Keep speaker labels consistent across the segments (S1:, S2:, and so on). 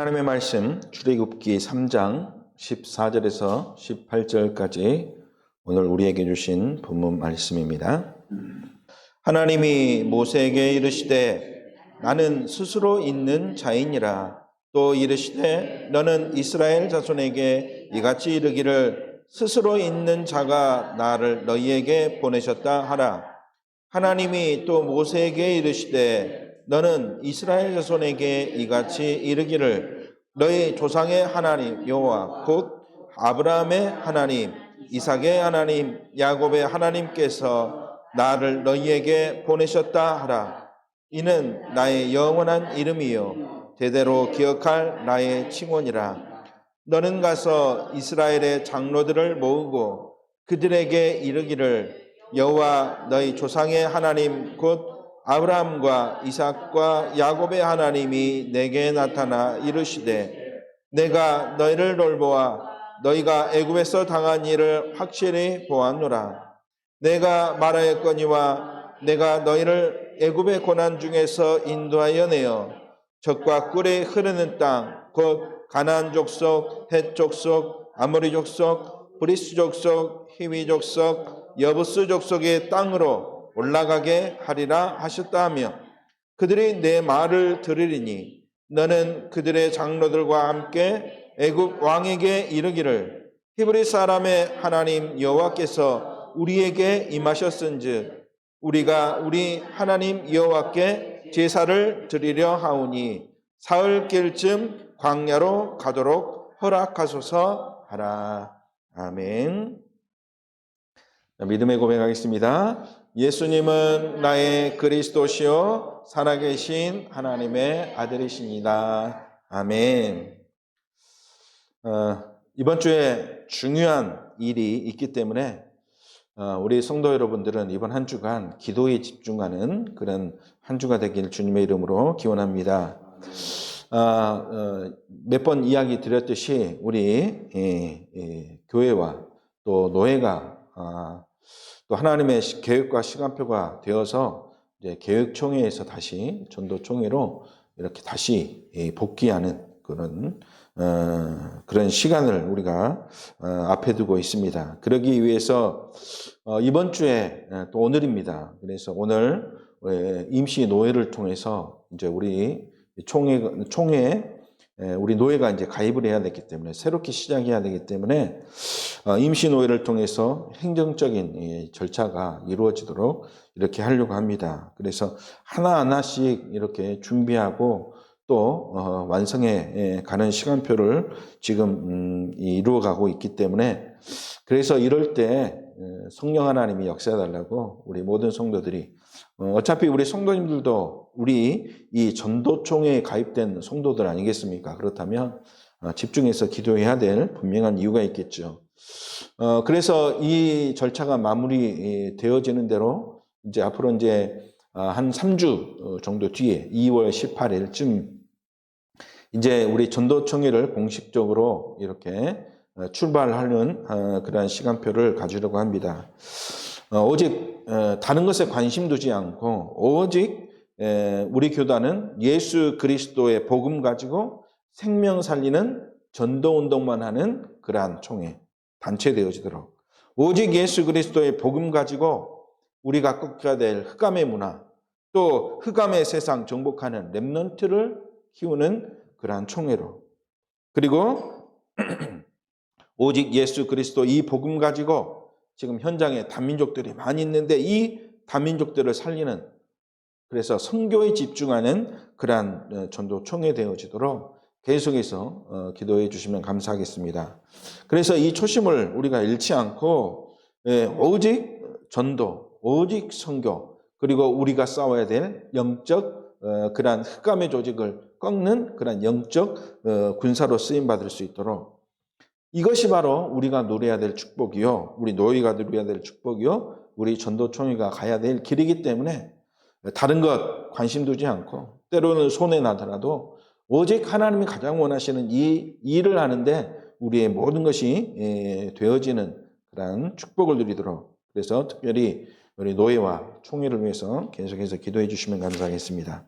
S1: 하나님의 말씀 출애굽기 3장 14절에서 18절까지 오늘 우리에게 주신 본문 말씀입니다. 하나님이 모세에게 이르시되 나는 스스로 있는 자이니라. 또 이르시되 너는 이스라엘 자손에게 이같이 이르기를 스스로 있는 자가 나를 너희에게 보내셨다 하라. 하나님이 또 모세에게 이르시되 너는 이스라엘 자손에게 이같이 이르기를 너희 조상의 하나님 여호와 곧 아브라함의 하나님, 이삭의 하나님, 야곱의 하나님께서 나를 너희에게 보내셨다 하라. 이는 나의 영원한 이름이요 대대로 기억할 나의 칭원이라. 너는 가서 이스라엘의 장로들을 모으고 그들에게 이르기를 여호와 너희 조상의 하나님 곧 아브라함과 이삭과 야곱의 하나님이 내게 나타나 이르시되 내가 너희를 돌보아 너희가 애굽에서 당한 일을 확실히 보았노라. 내가 말하였거니와 내가 너희를 애굽의 고난 중에서 인도하여 내어 젖과 꿀이 흐르는 땅 곧 가나안 족속, 헷 족속, 아모리 족속, 브리스 족속, 히위 족속, 여부스 족속의 땅으로 올라가게 하리라 하셨다 하며 그들이 내 말을 들으리니 너는 그들의 장로들과 함께 애굽 왕에게 이르기를 히브리 사람의 하나님 여호와께서 우리에게 임하셨은즉 우리가 우리 하나님 여호와께 제사를 드리려 하오니 사흘길쯤 광야로 가도록 허락하소서 하라. 아멘. 믿음의 고백하겠습니다. 예수님은 나의 그리스도시요 살아계신 하나님의 아들이십니다. 아멘. 이번 주에 중요한 일이 있기 때문에 우리 성도 여러분들은 이번 한 주간 기도에 집중하는 그런 한 주가 되길 주님의 이름으로 기원합니다. 몇 번 이야기 드렸듯이 우리 교회와 또 노예가 또 하나님의 계획과 시간표가 되어서 이제 계획총회에서 다시 전도총회로 이렇게 다시 복귀하는 그런 시간을 우리가 앞에 두고 있습니다. 그러기 위해서 이번 주에 또 오늘입니다. 그래서 오늘 임시 노예를 통해서 이제 우리 총회에 우리 노예가 이제 가입을 해야 되기 때문에 새롭게 시작해야 되기 때문에 임시 노예를 통해서 행정적인 절차가 이루어지도록 이렇게 하려고 합니다. 그래서 하나하나씩 이렇게 준비하고 또 완성해 가는 시간표를 지금 이루어가고 있기 때문에 그래서 이럴 때 성령 하나님이 역사해달라고 우리 모든 성도들이 어차피 우리 성도님들도 우리 이 전도총회에 가입된 성도들 아니겠습니까? 그렇다면 집중해서 기도해야 될 분명한 이유가 있겠죠. 그래서 이 절차가 마무리 되어지는 대로 이제 앞으로 이제 한 3주 정도 뒤에 2월 18일쯤 이제 우리 전도총회를 공식적으로 이렇게 출발하는 그러한 시간표를 가지려고 합니다. 오직 다른 것에 관심 두지 않고 오직 우리 교단은 예수 그리스도의 복음 가지고 생명 살리는 전도운동만 하는 그러한 총회, 단체 되어지도록 오직 예수 그리스도의 복음 가지고 우리가 꺾어야 될 흑암의 문화 또 흑암의 세상 정복하는 렘넌트를 키우는 그러한 총회로 그리고 오직 예수 그리스도 이 복음 가지고 지금 현장에 다민족들이 많이 있는데 이 다민족들을 살리는 그래서 선교에 집중하는 그러한 전도 총회 되어지도록 계속해서 기도해 주시면 감사하겠습니다. 그래서 이 초심을 우리가 잃지 않고 오직 전도, 오직 선교 그리고 우리가 싸워야 될 영적 그러한 흑암의 조직을 꺾는 그러한 영적 군사로 쓰임받을 수 있도록 이것이 바로 우리가 누려야 될 축복이요. 우리 노예가 누려야 될 축복이요. 우리 전도총회가 가야 될 길이기 때문에 다른 것 관심 두지 않고 때로는 손해 나더라도 오직 하나님이 가장 원하시는 이 일을 하는데 우리의 모든 것이 되어지는 그런 축복을 누리도록 그래서 특별히 우리 노예와 총회를 위해서 계속해서 기도해 주시면 감사하겠습니다.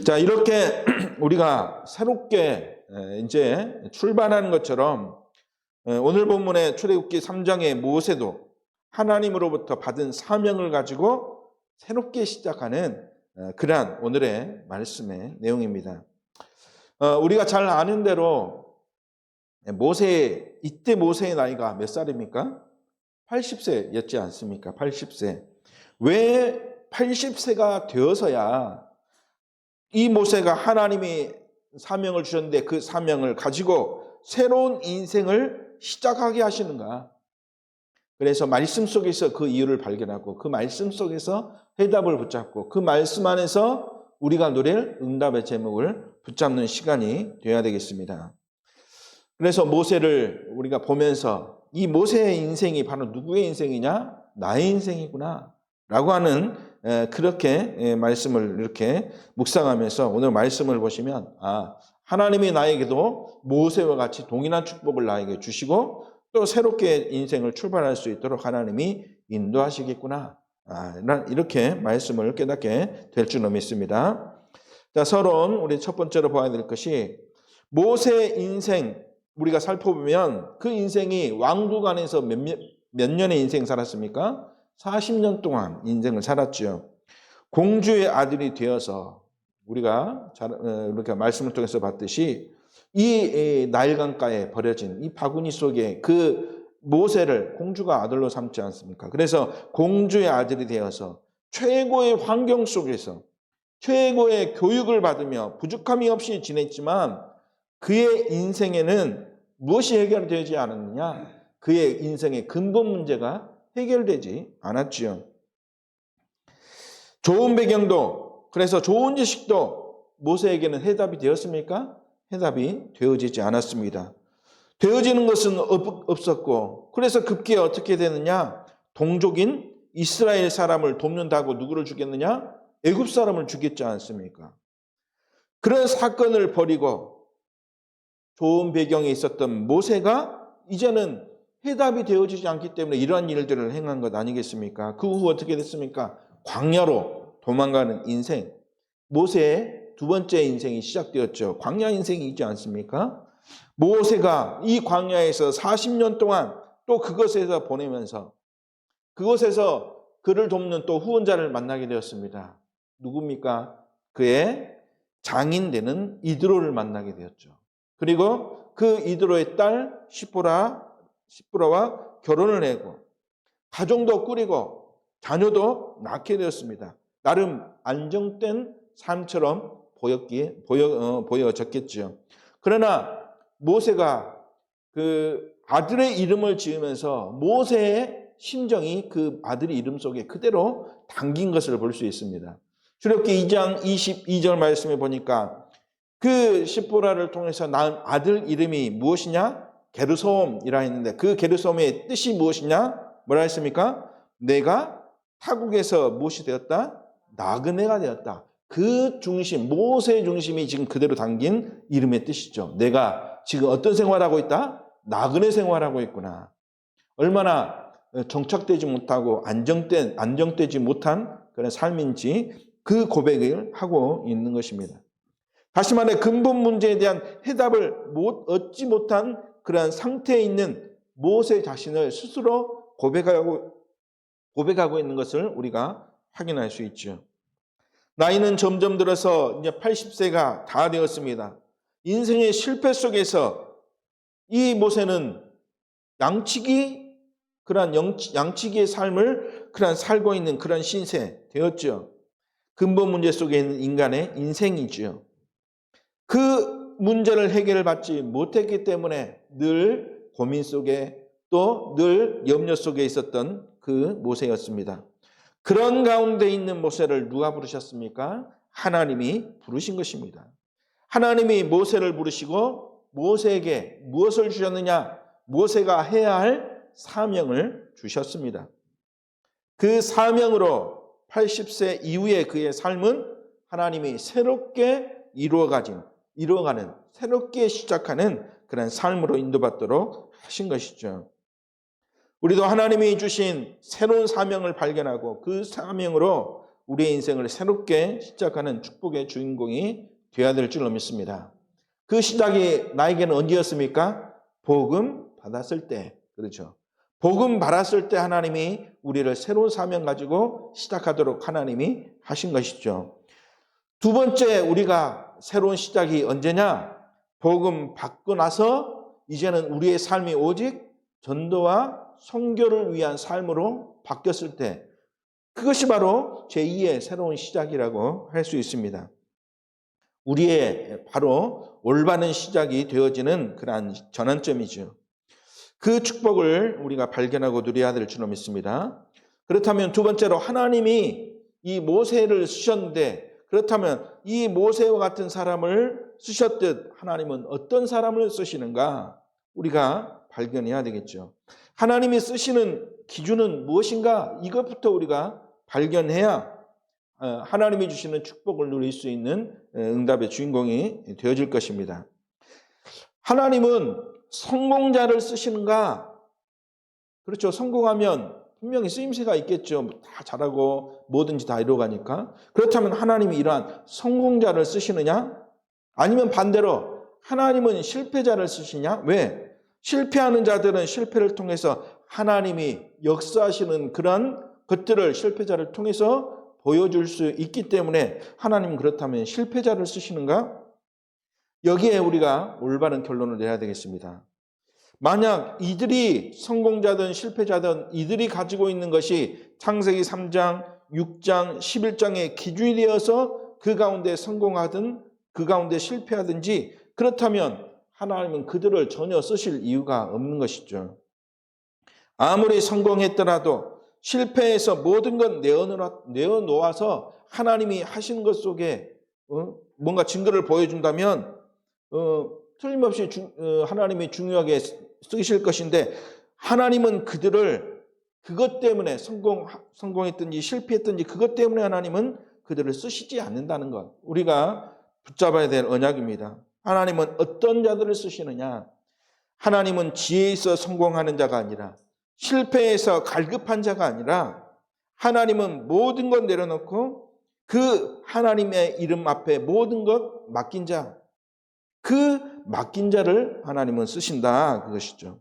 S1: 자, 이렇게 우리가 새롭게 이제 출발하는 것처럼 오늘 본문의 출애굽기 3장의 모세도 하나님으로부터 받은 사명을 가지고 새롭게 시작하는 그러한 오늘의 말씀의 내용입니다. 우리가 잘 아는 대로 이때 모세의 나이가 몇 살입니까? 80세였지 않습니까? 80세. 왜 80세가 되어서야 이 모세가 하나님이 사명을 주셨는데 그 사명을 가지고 새로운 인생을 시작하게 하시는가? 그래서 말씀 속에서 그 이유를 발견하고 그 말씀 속에서 해답을 붙잡고 그 말씀 안에서 우리가 누릴 응답의 제목을 붙잡는 시간이 되어야 되겠습니다. 그래서 모세를 우리가 보면서 이 모세의 인생이 바로 누구의 인생이냐? 나의 인생이구나 라고 하는 그렇게 말씀을 이렇게 묵상하면서 오늘 말씀을 보시면 하나님이 나에게도 모세와 같이 동일한 축복을 나에게 주시고 또 새롭게 인생을 출발할 수 있도록 하나님이 인도하시겠구나. 이렇게 말씀을 깨닫게 될 줄 믿습니다. 자, 서론 우리 첫 번째로 봐야 될 것이 모세의 인생 우리가 살펴보면 그 인생이 왕국 안에서 몇 년의 인생 살았습니까? 40년 동안 인생을 살았죠. 공주의 아들이 되어서 우리가 말씀을 통해서 봤듯이 이 나일강가에 버려진 이 바구니 속에 그 모세를 공주가 아들로 삼지 않습니까? 그래서 공주의 아들이 되어서 최고의 환경 속에서 최고의 교육을 받으며 부족함이 없이 지냈지만 그의 인생에는 무엇이 해결되지 않았느냐? 그의 인생의 근본 문제가 해결되지 않았지요. 좋은 배경도 그래서 좋은 지식도 모세에게는 해답이 되었습니까? 해답이 되어지지 않았습니다. 되어지는 것은 없었고 그래서 급기야 어떻게 되느냐? 동족인 이스라엘 사람을 돕는다고 누구를 죽였느냐? 애굽 사람을 죽였지 않습니까? 그런 사건을 벌이고 좋은 배경에 있었던 모세가 이제는 해답이 되어지지 않기 때문에 이러한 일들을 행한 것 아니겠습니까? 그 후 어떻게 됐습니까? 광야로 도망가는 인생. 모세의 두 번째 인생이 시작되었죠. 광야 인생이 있지 않습니까? 모세가 이 광야에서 40년 동안 또 그것에서 보내면서 그곳에서 그를 돕는 또 후원자를 만나게 되었습니다. 누굽니까? 그의 장인 되는 이드로를 만나게 되었죠. 그리고 그 이드로의 딸 시프라와 결혼을 하고 가정도 꾸리고 자녀도 낳게 되었습니다. 나름 안정된 삶처럼 보여졌겠지요. 그러나 모세가 그 아들의 이름을 지으면서 모세의 심정이 그 아들의 이름 속에 그대로 담긴 것을 볼 수 있습니다. 출애굽기 2장 22절 말씀에 보니까 그 시보라를 통해서 낳은 아들 이름이 무엇이냐? 게르솜이라 했는데 그 게르솜의 뜻이 무엇이냐? 뭐라 했습니까? 내가 타국에서 무엇이 되었다? 나그네가 되었다. 그 중심, 모세의 중심이 지금 그대로 담긴 이름의 뜻이죠. 내가 지금 어떤 생활하고 있다? 나그네 생활하고 있구나. 얼마나 정착되지 못하고 안정되지 못한 그런 삶인지 그 고백을 하고 있는 것입니다. 다시 말해 근본 문제에 대한 해답을 얻지 못한 그러한 상태에 있는 모세 자신을 스스로 고백하고 있는 것을 우리가 확인할 수 있죠. 나이는 점점 들어서 이제 80세가 다 되었습니다. 인생의 실패 속에서 이 모세는 양치기의 삶을 살고 있는 그런 신세 되었죠. 근본 문제 속에 있는 인간의 인생이죠. 그 문제를 해결받지 못했기 때문에 늘 고민 속에 또 늘 염려 속에 있었던 그 모세였습니다. 그런 가운데 있는 모세를 누가 부르셨습니까? 하나님이 부르신 것입니다. 하나님이 모세를 부르시고 모세에게 무엇을 주셨느냐? 모세가 해야 할 사명을 주셨습니다. 그 사명으로 80세 이후의 그의 삶은 하나님이 새롭게 이루어가는 새롭게 시작하는 그런 삶으로 인도받도록 하신 것이죠. 우리도 하나님이 주신 새로운 사명을 발견하고 그 사명으로 우리의 인생을 새롭게 시작하는 축복의 주인공이 되어야 될 줄로 믿습니다. 그 시작이 나에게는 언제였습니까? 복음 받았을 때. 그렇죠. 복음 받았을 때 하나님이 우리를 새로운 사명 가지고 시작하도록 하나님이 하신 것이죠. 두 번째, 우리가 새로운 시작이 언제냐? 복음 받고 나서 이제는 우리의 삶이 오직 전도와 선교를 위한 삶으로 바뀌었을 때, 그것이 바로 제2의 새로운 시작이라고 할 수 있습니다. 우리의 바로 올바른 시작이 되어지는 그러한 전환점이죠. 그 축복을 우리가 발견하고 누려야 될 줄로 믿습니다. 그렇다면 두 번째로, 하나님이 이 모세를 쓰셨는데, 그렇다면 이 모세와 같은 사람을 쓰셨듯 하나님은 어떤 사람을 쓰시는가 우리가 발견해야 되겠죠. 하나님이 쓰시는 기준은 무엇인가, 이것부터 우리가 발견해야 하나님이 주시는 축복을 누릴 수 있는 응답의 주인공이 되어질 것입니다. 하나님은 성공자를 쓰시는가? 그렇죠. 성공하면 분명히 쓰임새가 있겠죠. 다 잘하고 뭐든지 다 이루어가니까. 그렇다면 하나님이 이러한 성공자를 쓰시느냐? 아니면 반대로 하나님은 실패자를 쓰시냐? 왜? 실패하는 자들은 실패를 통해서 하나님이 역사하시는 그런 것들을 실패자를 통해서 보여줄 수 있기 때문에 하나님은 그렇다면 실패자를 쓰시는가? 여기에 우리가 올바른 결론을 내야 되겠습니다. 만약 이들이 성공자든 실패자든 이들이 가지고 있는 것이 창세기 3장, 6장, 11장의 기준이 되어서 그 가운데 성공하든 그 가운데 실패하든지, 그렇다면 하나님은 그들을 전혀 쓰실 이유가 없는 것이죠. 아무리 성공했더라도 실패해서 모든 것 내어놓아서 하나님이 하시는 것 속에 뭔가 증거를 보여준다면 틀림없이 하나님이 중요하게 쓰실 것인데, 하나님은 그들을 그것 때문에 성공했든지 실패했든지 그것 때문에 하나님은 그들을 쓰시지 않는다는 것, 우리가 붙잡아야 될 언약입니다. 하나님은 어떤 자들을 쓰시느냐? 하나님은 지혜 있어 성공하는 자가 아니라, 실패해서 갈급한 자가 아니라, 하나님은 모든 것 내려놓고 그 하나님의 이름 앞에 모든 것 맡긴 자, 그 맡긴 자를 하나님은 쓰신다, 그것이죠.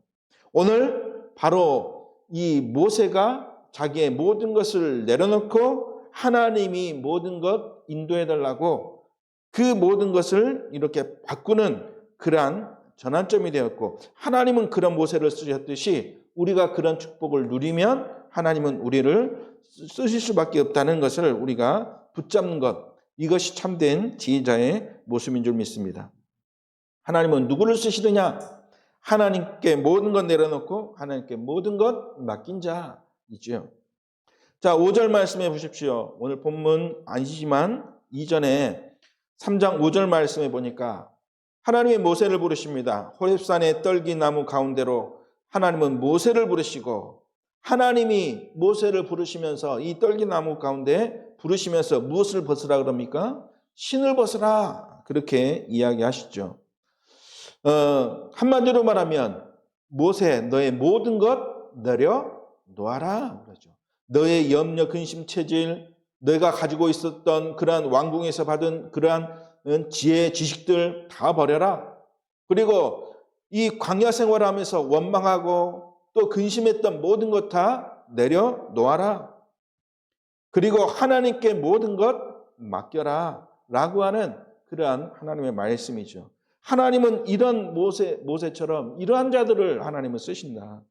S1: 오늘 바로 이 모세가 자기의 모든 것을 내려놓고 하나님이 모든 것 인도해달라고 그 모든 것을 이렇게 바꾸는 그러한 전환점이 되었고, 하나님은 그런 모세를 쓰셨듯이 우리가 그런 축복을 누리면 하나님은 우리를 쓰실 수밖에 없다는 것을 우리가 붙잡는 것, 이것이 참된 지혜자의 모습인 줄 믿습니다. 하나님은 누구를 쓰시느냐? 하나님께 모든 것 내려놓고 하나님께 모든 것 맡긴 자이죠. 자, 5절 말씀해 보십시오. 오늘 본문 아니지만 이전에 3장 5절 말씀해 보니까 하나님의 모세를 부르십니다. 호렙산의 떨기나무 가운데로 하나님은 모세를 부르시고, 하나님이 모세를 부르시면서 이 떨기나무 가운데 부르시면서 무엇을 벗으라 그럽니까? 신을 벗으라, 그렇게 이야기하시죠. 한마디로 말하면 모세, 너의 모든 것 내려놓아라 그러죠. 너의 염려, 근심, 체질, 너가 가지고 있었던 그러한 왕궁에서 받은 그러한 지혜, 지식들 다 버려라. 그리고 이 광야 생활하면서 원망하고 또 근심했던 모든 것 다 내려놓아라. 그리고 하나님께 모든 것 맡겨라 라고 하는 그러한 하나님의 말씀이죠. 하나님은 이런 모세처럼 이러한 자들을 하나님은 쓰신다.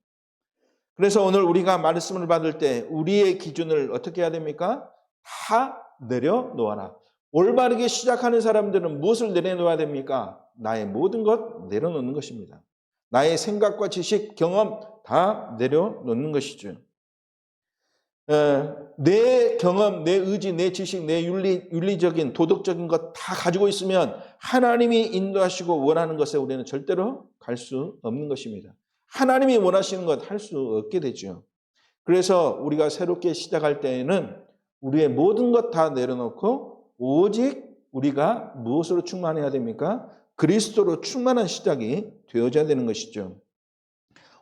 S1: 그래서 오늘 우리가 말씀을 받을 때 우리의 기준을 어떻게 해야 됩니까? 다 내려놓아라. 올바르게 시작하는 사람들은 무엇을 내려놓아야 됩니까? 나의 모든 것 내려놓는 것입니다. 나의 생각과 지식, 경험 다 내려놓는 것이죠. 내 경험, 내 의지, 내 지식, 내 윤리적인 도덕적인 것 다 가지고 있으면 하나님이 인도하시고 원하는 것에 우리는 절대로 갈 수 없는 것입니다. 하나님이 원하시는 것 할 수 없게 되죠. 그래서 우리가 새롭게 시작할 때에는 우리의 모든 것 다 내려놓고 오직 우리가 무엇으로 충만해야 됩니까? 그리스도로 충만한 시작이 되어져야 되는 것이죠.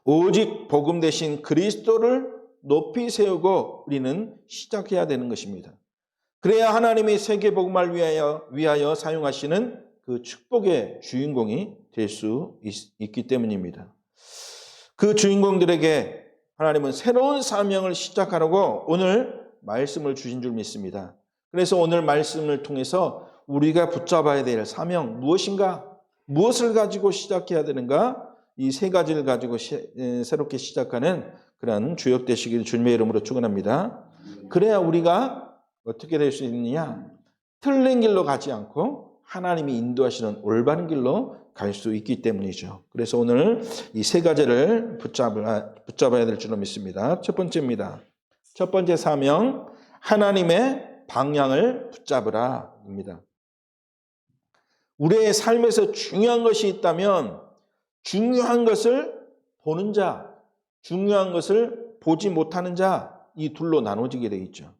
S1: 오직 복음 대신 그리스도를 높이 세우고 우리는 시작해야 되는 것입니다. 그래야 하나님이 세계 복음을 위하여 사용하시는 그 축복의 주인공이 될 수 있기 때문입니다. 그 주인공들에게 하나님은 새로운 사명을 시작하라고 오늘 말씀을 주신 줄 믿습니다. 그래서 오늘 말씀을 통해서 우리가 붙잡아야 될 사명 무엇인가? 무엇을 가지고 시작해야 되는가? 이 세 가지를 가지고 새롭게 시작하는 그런 주역 되시기를 주님의 이름으로 축원합니다. 그래야 우리가 어떻게 될 수 있느냐? 틀린 길로 가지 않고 하나님이 인도하시는 올바른 길로 갈 수 있기 때문이죠. 그래서 오늘 이 세 가지를 붙잡아야 될 줄로 믿습니다. 첫 번째입니다. 첫 번째 사명, 하나님의 방향을 붙잡으라입니다. 우리의 삶에서 중요한 것이 있다면 중요한 것을 보는 자, 중요한 것을 보지 못하는 자, 이 둘로 나눠지게 되어 있죠.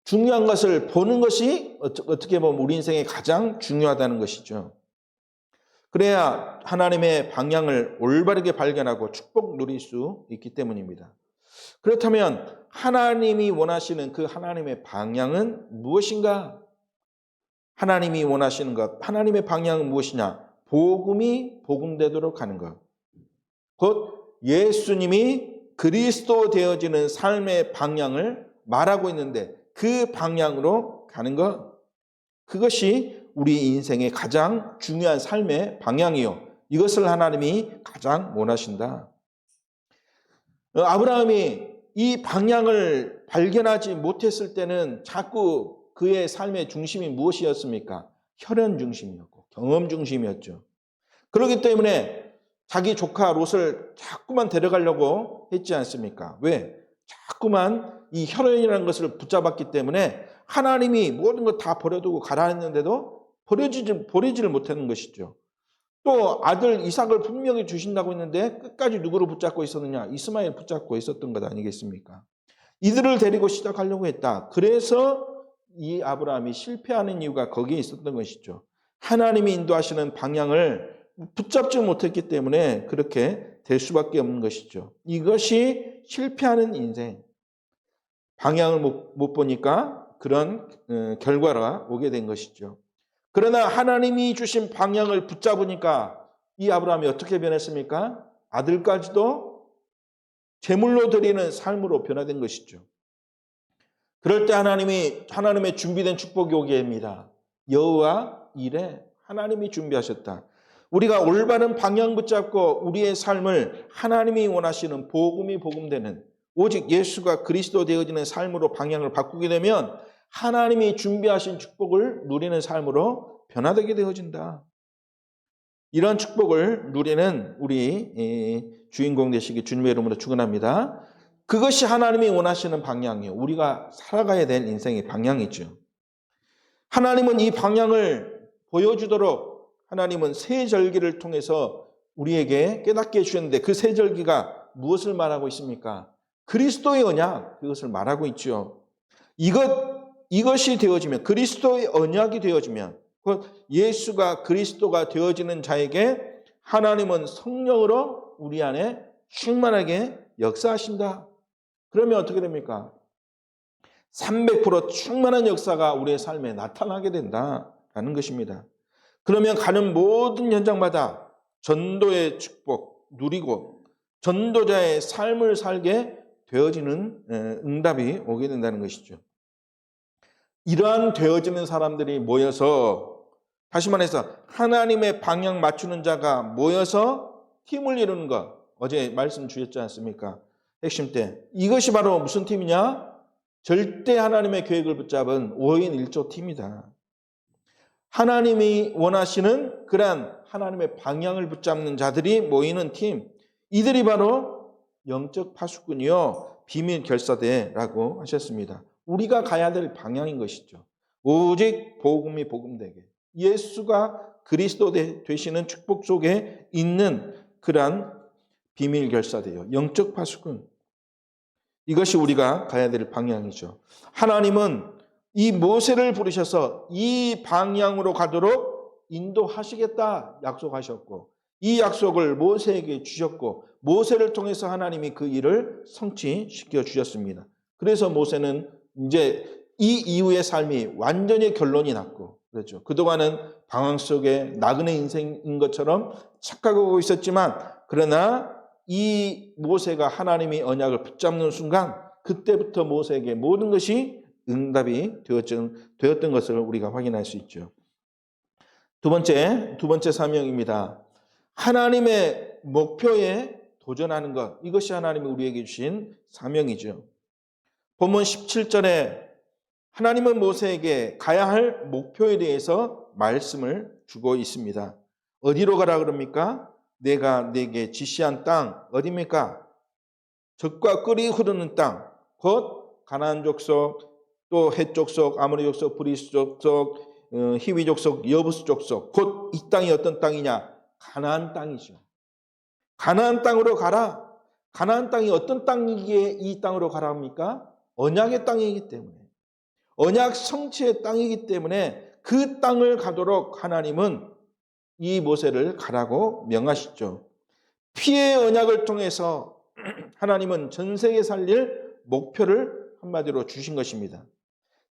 S1: 중요한 것을 보는 것이 어떻게 보면 우리 인생에 가장 중요하다는 것이죠. 그래야 하나님의 방향을 올바르게 발견하고 축복 누릴 수 있기 때문입니다. 그렇다면 하나님이 원하시는 그 하나님의 방향은 무엇인가? 하나님이 원하시는 것, 하나님의 방향은 무엇이냐? 복음이 복음되도록 하는 것. 곧 예수님이 그리스도 되어지는 삶의 방향을 말하고 있는데 그 방향으로 가는 것. 그것이 우리 인생의 가장 중요한 삶의 방향이요. 이것을 하나님이 가장 원하신다. 아브라함이 이 방향을 발견하지 못했을 때는 자꾸 그의 삶의 중심이 무엇이었습니까? 혈연 중심이었고 경험 중심이었죠. 그렇기 때문에 자기 조카 롯을 자꾸만 데려가려고 했지 않습니까? 왜? 자꾸만 이 혈연이라는 것을 붙잡았기 때문에 하나님이 모든 것 다 버려두고 가라 했는데도 버리지를 못하는 것이죠. 또 아들 이삭을 분명히 주신다고 했는데 끝까지 누구를 붙잡고 있었느냐? 이스마엘 붙잡고 있었던 것 아니겠습니까? 이들을 데리고 시작하려고 했다. 그래서 이 아브라함이 실패하는 이유가 거기에 있었던 것이죠. 하나님이 인도하시는 방향을 붙잡지 못했기 때문에 그렇게 될 수밖에 없는 것이죠. 이것이 실패하는 인생. 방향을 못 보니까 그런 결과가 오게 된 것이죠. 그러나 하나님이 주신 방향을 붙잡으니까 이 아브라함이 어떻게 변했습니까? 아들까지도 제물로 드리는 삶으로 변화된 것이죠. 그럴 때 하나님의 준비된 축복이 오게 됩니다. 여호와 이레, 하나님이 준비하셨다. 우리가 올바른 방향 붙잡고 우리의 삶을 하나님이 원하시는 복음이 복음되는 오직 예수가 그리스도 되어지는 삶으로 방향을 바꾸게 되면 하나님이 준비하신 축복을 누리는 삶으로 변화되게 되어진다. 이런 축복을 누리는 우리 주인공 되시기 주님의 이름으로 축원합니다. 그것이 하나님이 원하시는 방향이에요. 우리가 살아가야 될 인생의 방향이죠. 하나님은 이 방향을 보여주도록 하나님은 세 절기를 통해서 우리에게 깨닫게 해주셨는데 그 세 절기가 무엇을 말하고 있습니까? 그리스도의 언약, 그것을 말하고 있죠. 이것이 되어지면, 그리스도의 언약이 되어지면, 예수가 그리스도가 되어지는 자에게 하나님은 성령으로 우리 안에 충만하게 역사하신다. 그러면 어떻게 됩니까? 300% 충만한 역사가 우리의 삶에 나타나게 된다라는 것입니다. 그러면 가는 모든 현장마다 전도의 축복 누리고 전도자의 삶을 살게 되어지는 응답이 오게 된다는 것이죠. 이러한 되어지는 사람들이 모여서 다시 말해서 하나님의 방향 맞추는 자가 모여서 팀을 이루는 것. 어제 말씀 주셨지 않습니까? 핵심 때. 이것이 바로 무슨 팀이냐? 절대 하나님의 계획을 붙잡은 5인 1조 팀이다. 하나님이 원하시는 그러한 하나님의 방향을 붙잡는 자들이 모이는 팀. 이들이 바로 영적 파수꾼이요 비밀 결사대라고 하셨습니다. 우리가 가야 될 방향인 것이죠. 오직 복음이 복음되게 예수가 그리스도 되시는 축복 속에 있는 그러한 비밀 결사대요. 영적 파수꾼. 이것이 우리가 가야 될 방향이죠. 하나님은 이 모세를 부르셔서 이 방향으로 가도록 인도하시겠다 약속하셨고 이 약속을 모세에게 주셨고 모세를 통해서 하나님이 그 일을 성취시켜 주셨습니다. 그래서 모세는 이제 이 이후의 삶이 완전히 결론이 났고, 그렇죠. 그동안은 방황 속에 나그네 인생인 것처럼 착각하고 있었지만, 그러나 이 모세가 하나님의 언약을 붙잡는 순간, 그때부터 모세에게 모든 것이 응답이 되었던 것을 우리가 확인할 수 있죠. 두 번째 사명입니다. 하나님의 목표에 도전하는 것. 이것이 하나님이 우리에게 주신 사명이죠. 본문 17절에 하나님은 모세에게 가야 할 목표에 대해서 말씀을 주고 있습니다. 어디로 가라 그럽니까? 내가 네게 지시한 땅 어디입니까? 젖과 꿀이 흐르는 땅, 곧 가나안 족속, 또 헷 족속, 아모리 족속, 브리스 족속, 히위 족속, 여부스 족속, 곧 이 땅이 어떤 땅이냐? 가나안 땅이죠. 가나안 땅으로 가라. 가나안 땅이 어떤 땅이기에 이 땅으로 가라 합니까? 언약의 땅이기 때문에, 언약 성취의 땅이기 때문에 그 땅을 가도록 하나님은 이 모세를 가라고 명하시죠. 피의 언약을 통해서 하나님은 전 세계 살릴 목표를 한마디로 주신 것입니다.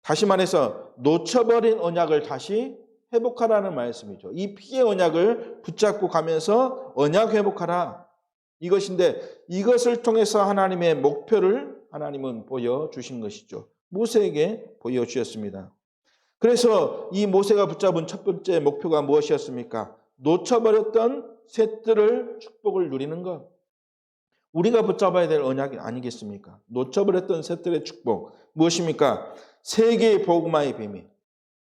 S1: 다시 말해서 놓쳐버린 언약을 다시 회복하라는 말씀이죠. 이 피의 언약을 붙잡고 가면서 언약 회복하라. 이것인데 이것을 통해서 하나님의 목표를 하나님은 보여주신 것이죠. 모세에게 보여주셨습니다. 그래서 이 모세가 붙잡은 첫 번째 목표가 무엇이었습니까? 놓쳐버렸던 셋들을 축복을 누리는 것. 우리가 붙잡아야 될 언약이 아니겠습니까? 놓쳐버렸던 셋들의 축복. 무엇입니까? 세계의 복음화의 비밀.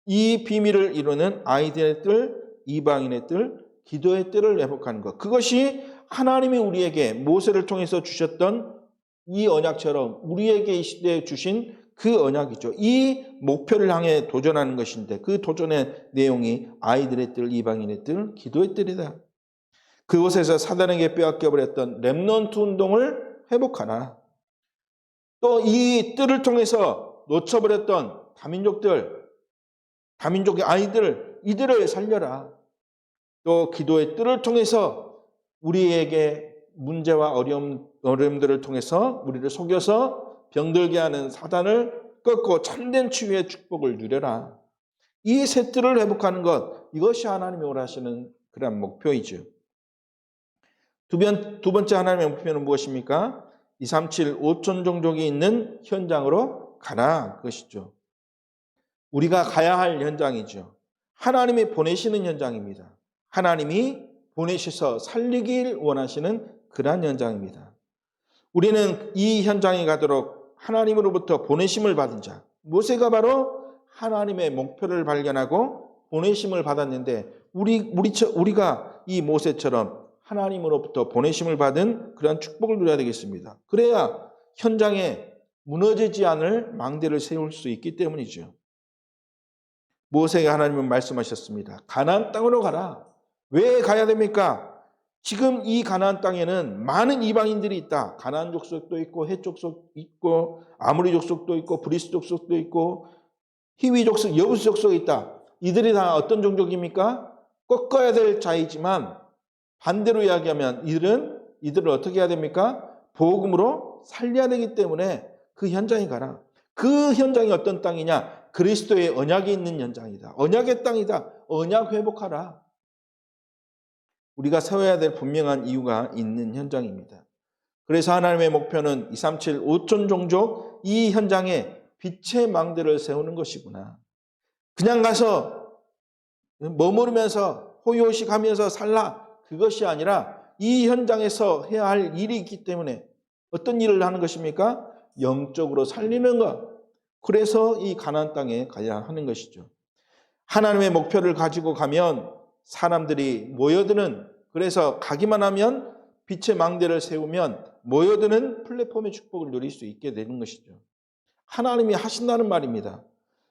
S1: 이 비밀을 이루는 아이들의 뜰, 이방인의 뜰, 기도의 뜰을 회복하는 것. 그것이 하나님이 우리에게 모세를 통해서 주셨던 이 언약처럼 우리에게 이 시대에 주신 그 언약이죠. 이 목표를 향해 도전하는 것인데 그 도전의 내용이 아이들의 뜰, 이방인의 뜰, 기도의 뜰이다. 그곳에서 사단에게 빼앗겨버렸던 렘넌트 운동을 회복하라. 또 이 뜰을 통해서 놓쳐버렸던 다민족의 아이들, 이들을 살려라. 또 기도의 뜰을 통해서 우리에게 문제와 어려움들을 통해서 우리를 속여서 병들게 하는 사단을 꺾고 참된 치유의 축복을 누려라. 이 세 뜰을 회복하는 것, 이것이 하나님이 원하시는 그런 목표이죠. 두 번째 하나님의 목표는 무엇입니까? 237 5천 종족이 있는 현장으로 가라. 그것이죠. 우리가 가야 할 현장이죠. 하나님이 보내시는 현장입니다. 하나님이 보내셔서 살리길 원하시는 그러한 현장입니다. 우리는 이 현장에 가도록 하나님으로부터 보내심을 받은 자, 모세가 바로 하나님의 목표를 발견하고 보내심을 받았는데 우리가 이 모세처럼 하나님으로부터 보내심을 받은 그런 축복을 누려야 되겠습니다. 그래야 현장에 무너지지 않을 망대를 세울 수 있기 때문이죠. 모세에게 하나님은 말씀하셨습니다. 가나안 땅으로 가라. 왜 가야 됩니까? 지금 이 가나안 땅에는 많은 이방인들이 있다. 가나안 족속도 있고 헷 족속 있고 아모리 족속도 있고 브리스 족속도 있고 히위 족속, 여부스 족속이 있다. 이들이 다 어떤 종족입니까? 꺾어야 될 자이지만 반대로 이야기하면 이들을 어떻게 해야 됩니까? 복음으로 살려야 되기 때문에 그 현장에 가라. 그 현장이 어떤 땅이냐? 그리스도의 언약이 있는 현장이다. 언약의 땅이다. 언약 회복하라. 우리가 세워야 될 분명한 이유가 있는 현장입니다. 그래서 하나님의 목표는 237 5천 종족 이 현장에 빛의 망대를 세우는 것이구나. 그냥 가서 머무르면서 호요시 가면서 살라. 그것이 아니라 이 현장에서 해야 할 일이 있기 때문에 어떤 일을 하는 것입니까? 영적으로 살리는 것. 그래서 이 가나안 땅에 가야 하는 것이죠. 하나님의 목표를 가지고 가면 사람들이 모여드는, 그래서 가기만 하면 빛의 망대를 세우면 모여드는 플랫폼의 축복을 누릴 수 있게 되는 것이죠. 하나님이 하신다는 말입니다.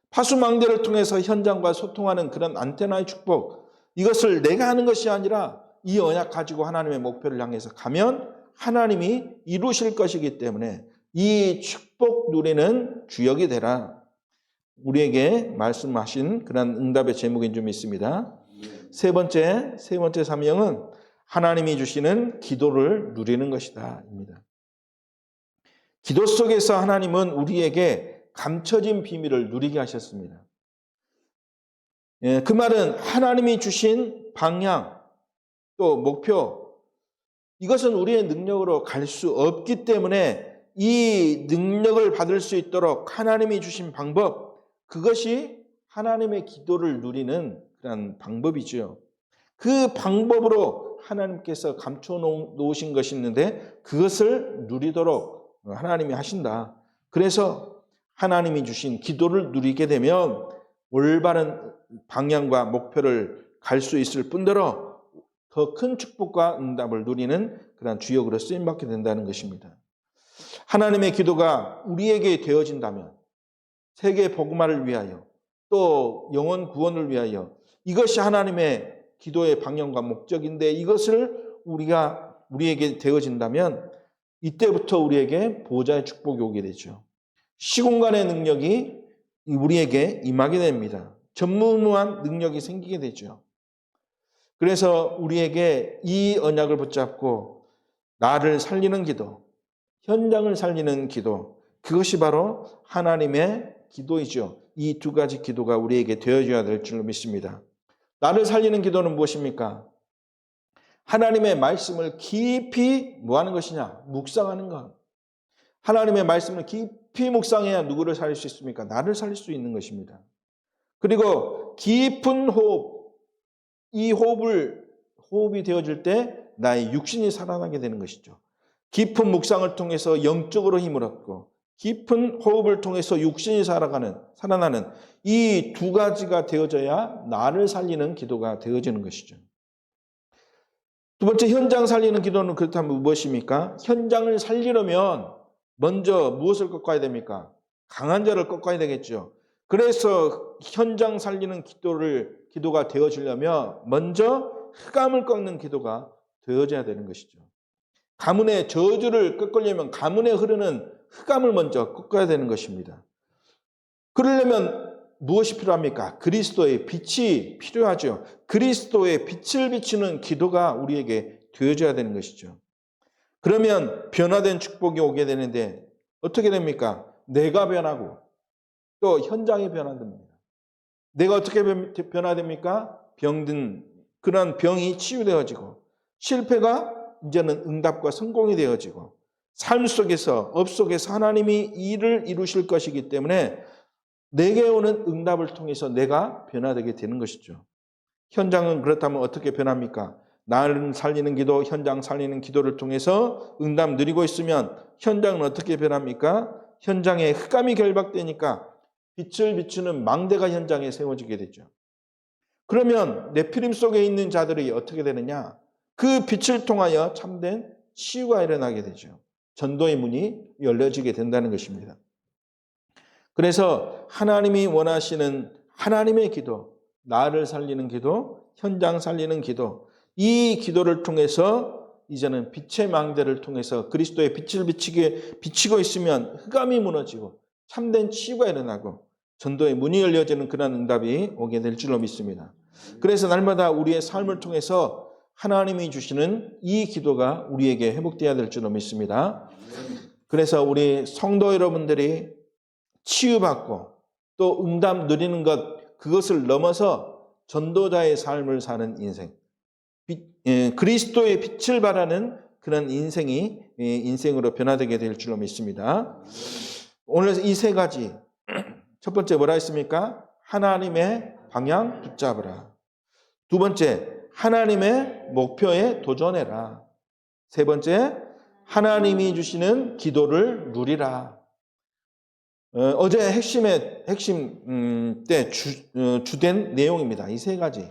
S1: 파수망대를 통해서 현장과 소통하는 그런 안테나의 축복, 이것을 내가 하는 것이 아니라 이 언약 가지고 하나님의 목표를 향해서 가면 하나님이 이루실 것이기 때문에 이 축복 누리는 주역이 되라. 우리에게 말씀하신 그런 응답의 제목인 줄 믿습니다. 세 번째 사명은 하나님이 주시는 기도를 누리는 것이다. 입니다. 기도 속에서 하나님은 우리에게 감춰진 비밀을 누리게 하셨습니다. 그 말은 하나님이 주신 방향, 또 목표, 이것은 우리의 능력으로 갈 수 없기 때문에 이 능력을 받을 수 있도록 하나님이 주신 방법, 그것이 하나님의 기도를 누리는 그런 방법이죠. 그 방법으로 하나님께서 감춰 놓으신 것이 있는데 그것을 누리도록 하나님이 하신다. 그래서 하나님이 주신 기도를 누리게 되면 올바른 방향과 목표를 갈 수 있을 뿐더러 더 큰 축복과 응답을 누리는 그런 주역으로 쓰임받게 된다는 것입니다. 하나님의 기도가 우리에게 되어진다면 세계 복음화를 위하여 또 영혼 구원을 위하여 이것이 하나님의 기도의 방향과 목적인데 이것을 우리에게 되어진다면 이때부터 우리에게 보좌의 축복이 오게 되죠. 시공간의 능력이 우리에게 임하게 됩니다. 전무후무한 능력이 생기게 되죠. 그래서 우리에게 이 언약을 붙잡고 나를 살리는 기도, 현장을 살리는 기도, 그것이 바로 하나님의 기도이죠. 이 두 가지 기도가 우리에게 되어줘야 될 줄로 믿습니다. 나를 살리는 기도는 무엇입니까? 하나님의 말씀을 깊이 뭐하는 것이냐? 묵상하는 것. 하나님의 말씀을 깊이 묵상해야 누구를 살릴 수 있습니까? 나를 살릴 수 있는 것입니다. 그리고 깊은 호흡, 이 호흡이 되어질 때 나의 육신이 살아나게 되는 것이죠. 깊은 묵상을 통해서 영적으로 힘을 얻고 깊은 호흡을 통해서 육신이 살아나는 이 두 가지가 되어져야 나를 살리는 기도가 되어지는 것이죠. 두 번째, 현장 살리는 기도는 그렇다면 무엇입니까? 현장을 살리려면 먼저 무엇을 꺾어야 됩니까? 강한 자를 꺾어야 되겠죠. 그래서 현장 살리는 기도가 되어지려면 먼저 흑암을 꺾는 기도가 되어져야 되는 것이죠. 가문의 저주를 꺾으려면 가문에 흐르는 흑암을 먼저 꺾어야 되는 것입니다. 그러려면 무엇이 필요합니까? 그리스도의 빛이 필요하죠. 그리스도의 빛을 비추는 기도가 우리에게 되어져야 되는 것이죠. 그러면 변화된 축복이 오게 되는데 어떻게 됩니까? 내가 변하고 또 현장이 변화됩니다. 내가 어떻게 변화됩니까? 병든 그런 병이 치유되어지고 실패가 이제는 응답과 성공이 되어지고 삶 속에서 업 속에서 하나님이 일을 이루실 것이기 때문에 내게 오는 응답을 통해서 내가 변화되게 되는 것이죠. 현장은 그렇다면 어떻게 변합니까? 나를 살리는 기도, 현장 살리는 기도를 통해서 응답 누리고 있으면 현장은 어떻게 변합니까? 현장에 흑암이 결박되니까 빛을 비추는 망대가 현장에 세워지게 되죠. 그러면 네피림 속에 있는 자들이 어떻게 되느냐? 그 빛을 통하여 참된 치유가 일어나게 되죠. 전도의 문이 열려지게 된다는 것입니다. 그래서 하나님이 원하시는 하나님의 기도, 나를 살리는 기도, 현장 살리는 기도, 이 기도를 통해서 이제는 빛의 망대를 통해서 그리스도의 빛을 비치고 있으면 흑암이 무너지고 참된 치유가 일어나고 전도의 문이 열려지는 그런 응답이 오게 될 줄로 믿습니다. 그래서 날마다 우리의 삶을 통해서 하나님이 주시는 이 기도가 우리에게 회복되어야 될 줄로 믿습니다. 그래서 우리 성도 여러분들이 치유받고 또 응답 누리는 것, 그것을 넘어서 전도자의 삶을 사는 인생, 그리스도의 빛을 바라는 그런 인생으로 변화되게 될 줄로 믿습니다. 오늘 이 세 가지, 첫 번째 뭐라 했습니까? 하나님의 방향 붙잡으라. 두 번째, 하나님의 목표에 도전해라. 세 번째, 하나님이 주시는 기도를 누리라. 어제 핵심 때 주된 내용입니다. 이 세 가지.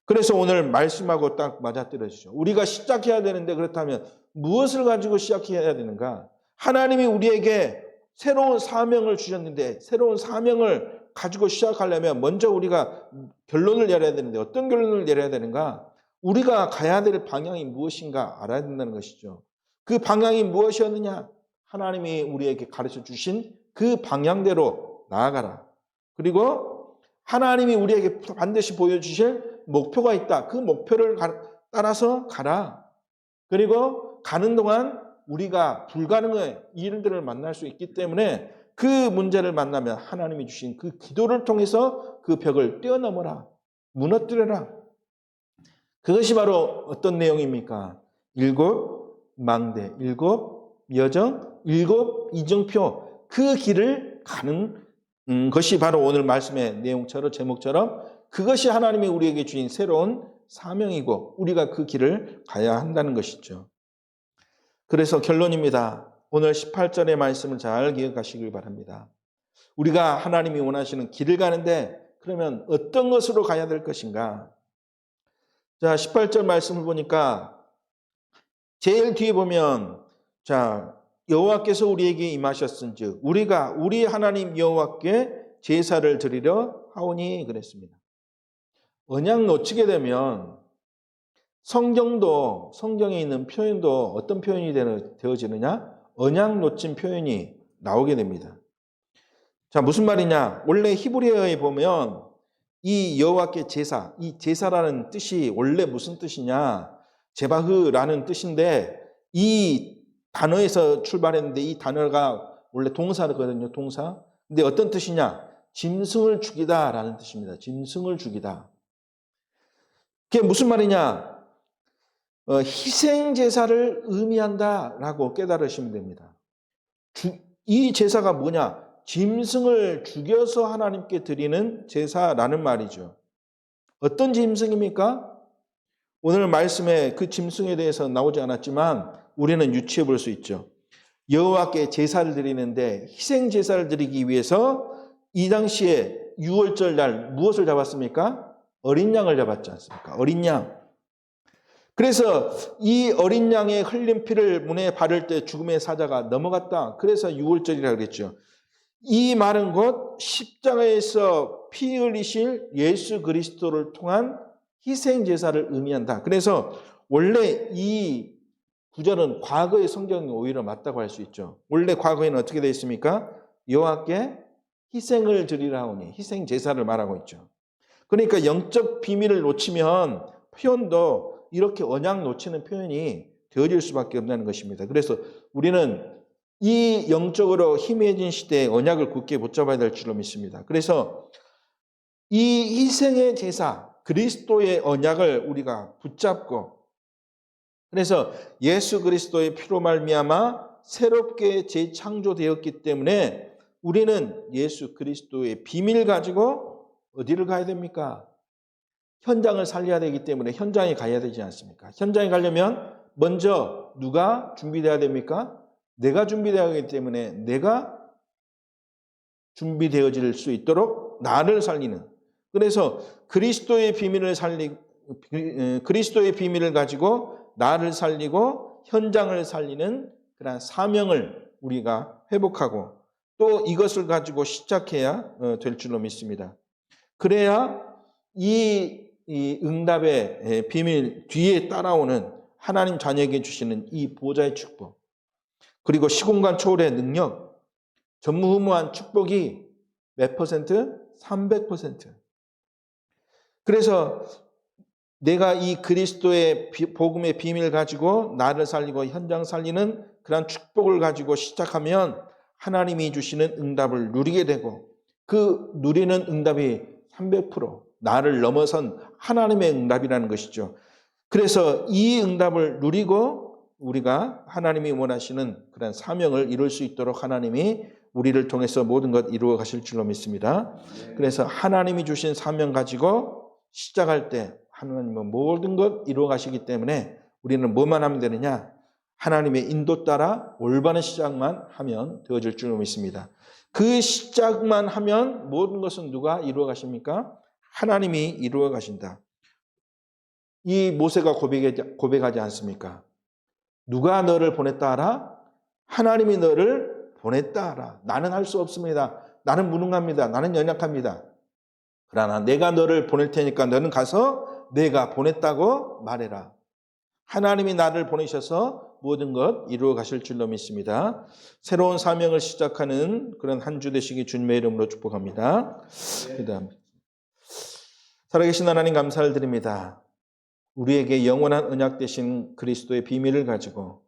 S1: 그래서 오늘 말씀하고 딱 맞아떨어지죠. 우리가 시작해야 되는데 그렇다면 무엇을 가지고 시작해야 되는가? 하나님이 우리에게 새로운 사명을 주셨는데 새로운 사명을 가지고 시작하려면 먼저 우리가 결론을 내려야 되는데 어떤 결론을 내려야 되는가? 우리가 가야 될 방향이 무엇인가 알아야 된다는 것이죠. 그 방향이 무엇이었느냐? 하나님이 우리에게 가르쳐 주신 그 방향대로 나아가라. 그리고 하나님이 우리에게 반드시 보여주실 목표가 있다. 그 목표를 따라서 가라. 그리고 가는 동안 우리가 불가능한 일들을 만날 수 있기 때문에 그 문제를 만나면 하나님이 주신 그 기도를 통해서 그 벽을 뛰어넘어라. 무너뜨려라. 그것이 바로 어떤 내용입니까? 7 망대, 7 여정, 7 이정표. 그 길을 가는 것이 바로 오늘 말씀의 내용처럼 제목처럼 그것이 하나님이 우리에게 주신 새로운 사명이고 우리가 그 길을 가야 한다는 것이죠. 그래서 결론입니다. 오늘 18절의 말씀을 잘 기억하시길 바랍니다. 우리가 하나님이 원하시는 길을 가는데 그러면 어떤 것으로 가야 될 것인가? 자, 18절 말씀을 보니까 제일 뒤에 보면 자, 여호와께서 우리에게 임하셨은즉 우리가 우리 하나님 여호와께 제사를 드리려 하오니 그랬습니다. 언약 놓치게 되면 성경에 있는 표현도 어떤 표현이 되어지느냐? 언약 놓친 표현이 나오게 됩니다. 자, 무슨 말이냐? 원래 히브리어에 보면 이 여호와께 제사, 이 제사라는 뜻이 원래 무슨 뜻이냐? 제바흐라는 뜻인데 이 단어에서 출발했는데 이 단어가 원래 동사거든요, 동사. 근데 어떤 뜻이냐? 짐승을 죽이다라는 뜻입니다. 짐승을 죽이다. 그게 무슨 말이냐? 희생 제사를 의미한다라고 깨달으시면 됩니다. 이 제사가 뭐냐? 짐승을 죽여서 하나님께 드리는 제사라는 말이죠. 어떤 짐승입니까? 오늘 말씀에 그 짐승에 대해서 나오지 않았지만 우리는 유추해 볼 수 있죠. 여호와께 제사를 드리는데 희생 제사를 드리기 위해서 이 당시에 유월절 날 무엇을 잡았습니까? 어린 양을 잡았지 않습니까? 어린 양. 그래서 이 어린 양의 흘린 피를 문에 바를 때 죽음의 사자가 넘어갔다. 그래서 유월절이라고 그랬죠. 이 말은 곧 십자가에서 피 흘리실 예수 그리스도를 통한 희생 제사를 의미한다. 그래서 원래 이 구절은 과거의 성경이 오히려 맞다고 할 수 있죠. 원래 과거에는 어떻게 되어 있습니까? 여호와께 희생을 드리라 하오니 희생 제사를 말하고 있죠. 그러니까 영적 비밀을 놓치면 표현도 이렇게 언약 놓치는 표현이 되어질 수밖에 없다는 것입니다. 그래서 우리는 이 영적으로 희미해진 시대에 언약을 굳게 붙잡아야 될 줄로 믿습니다. 그래서 이 희생의 제사, 그리스도의 언약을 우리가 붙잡고 그래서 예수 그리스도의 피로 말미암아 새롭게 재창조되었기 때문에 우리는 예수 그리스도의 비밀 가지고 어디를 가야 됩니까? 현장을 살려야 되기 때문에 현장에 가야 되지 않습니까? 현장에 가려면 먼저 누가 준비되어야 됩니까? 내가 준비되어야 하기 때문에 내가 준비되어질 수 있도록 나를 살리는 그래서 그리스도의 비밀을 가지고 나를 살리고 현장을 살리는 그런 사명을 우리가 회복하고 또 이것을 가지고 시작해야 될 줄로 믿습니다. 그래야 이 응답의 비밀 뒤에 따라오는 하나님 자녀에게 주시는 이 보좌의 축복 그리고 시공간 초월의 능력 전무후무한 축복이 몇 퍼센트? 300%. 그래서 내가 이 그리스도의 복음의 비밀을 가지고 나를 살리고 현장 살리는 그런 축복을 가지고 시작하면 하나님이 주시는 응답을 누리게 되고 그 누리는 응답이 300% 나를 넘어선 하나님의 응답이라는 것이죠. 그래서 이 응답을 누리고 우리가 하나님이 원하시는 그런 사명을 이룰 수 있도록 하나님이 우리를 통해서 모든 것 이루어 가실 줄로 믿습니다. 그래서 하나님이 주신 사명 가지고 시작할 때 하나님은 모든 것 이루어 가시기 때문에 우리는 뭐만 하면 되느냐? 하나님의 인도 따라 올바른 시작만 하면 되어질 줄로 믿습니다. 그 시작만 하면 모든 것은 누가 이루어 가십니까? 하나님이 이루어 가신다. 이 모세가 고백하지 않습니까? 누가 너를 보냈다 하라? 하나님이 너를 보냈다 하라. 나는 할 수 없습니다. 나는 무능합니다. 나는 연약합니다. 그러나 내가 너를 보낼 테니까 너는 가서 내가 보냈다고 말해라. 하나님이 나를 보내셔서 모든 것 이루어 가실 줄로 믿습니다. 새로운 사명을 시작하는 그런 한 주 되시기 주님의 이름으로 축복합니다. 그다음 살아계신 하나님 감사를 드립니다. 우리에게 영원한 언약 되신 그리스도의 비밀을 가지고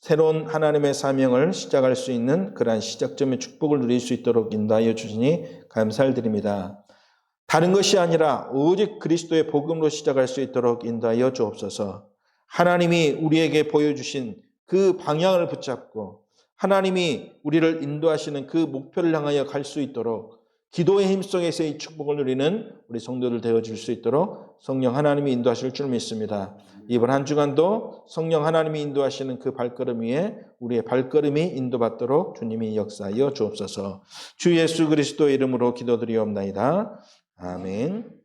S1: 새로운 하나님의 사명을 시작할 수 있는 그러한 시작점의 축복을 누릴 수 있도록 인도하여 주시니 감사를 드립니다. 다른 것이 아니라 오직 그리스도의 복음으로 시작할 수 있도록 인도하여 주옵소서. 하나님이 우리에게 보여주신 그 방향을 붙잡고 하나님이 우리를 인도하시는 그 목표를 향하여 갈 수 있도록 기도의 힘 속에서의 축복을 누리는 우리 성도들 되어줄 수 있도록 성령 하나님이 인도하실 줄 믿습니다. 이번 한 주간도 성령 하나님이 인도하시는 그 발걸음 위에 우리의 발걸음이 인도받도록 주님이 역사하여 주옵소서. 주 예수 그리스도의 이름으로 기도드리옵나이다. 아멘.